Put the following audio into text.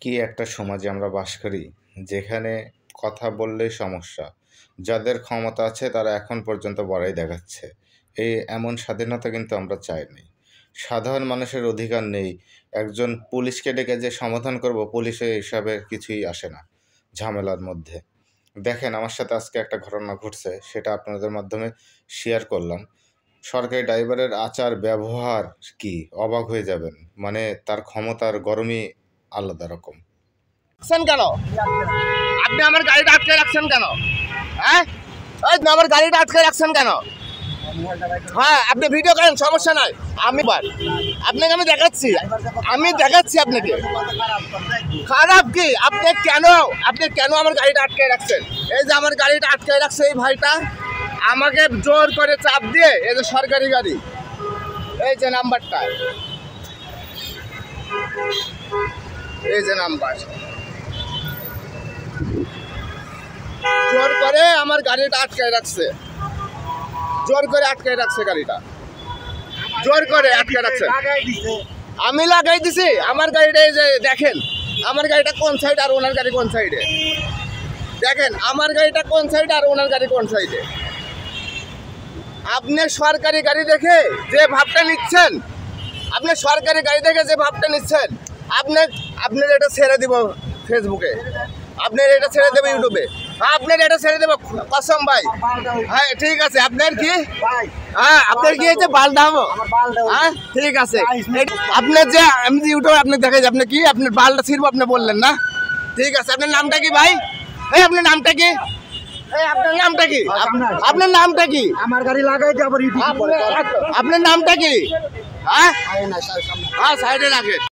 কি একটা সমাজে আমরা বাস করি যেখানে কথা বললেই সমস্যা। যাদের ক্ষমতা আছে তারা এখন পর্যন্ত বড়াই দেখাচ্ছে। এমন স্বাধীনতা কিন্তু আমরা চাই নাই। সাধারণ মানুষের অধিকার নেই। একজন পুলিশকে ডেকে যে সমাধান করব, পুলিশে হিসাবে কিছুই আসে না ঝামেলার মধ্যে। দেখেন, আমার সাথে আজকে একটা ঘটনা ঘটছে, সেটা আপনাদের মাধ্যমে শেয়ার করলাম। সরকারি ড্রাইভারের আচার ব্যবহার কি অবাক হয়ে যাবেন। মানে তার ক্ষমতার গরমই আলাদা রকম। কেন আপনি আমার গাড়িটা আটকে রাখছেন কেন? হ্যাঁ, আমার গাড়িটা আটকে রাখছেন কেন? হ্যাঁ, আপনি ভিডিও করেন, সমস্যা নাই। আপনাকে আমি দেখাচ্ছি আপনাকে। খারাপ কি? আপনি কেন আমার গাড়িটা আটকে রাখছেন? এই যে আমার গাড়িটা আটকে রাখছে এই ভাইটা, আমাকে জোর করে চাপ দিয়ে, এই যে সরকারি গাড়ি, এই যে নাম্বারটা, এই যে নাম্বার, জোর করে আমার গাড়িটা আটকায় রাখছে, গাড়িটা জোর করে আটকে রাখছে। আমি লাগাই দিছি আমার গাড়িটা। এই যে দেখেন আমার গাড়িটা কোন সাইড আর ওনার গাড়ি কোন সাইডে। দেখেন আমার গাড়িটা কোন সাইড আর ওনার গাড়ি কোন সাইডে। আপনি সরকারি গাড়ি দেখে যে ভাবটা নিচ্ছেন, আপনার এটা ছেড়ে দিব ফেসবুকে, আপনার এটা ছেড়ে দেবো ইউটিউবে, আপনার এটা ছেড়ে দেবো কসম ভাই। হ্যাঁ ঠিক আছে, আপনার কি হয়েছে? বালটা হবো? হ্যাঁ ঠিক আছে, আপনার যে আমি ইউটিউবে আপনি দেখাই, আপনি কি আপনার বালটা ছিড়বো আপনি বললেন না? ঠিক আছে, আপনার নামটা কি ভাই? আপনার নামটা কি? আপনার নামটা কি? আমার গাড়ি লাগাই দিয়ে আবার আপনার নামটা কি? হ্যাঁ সাইডে রাখেন।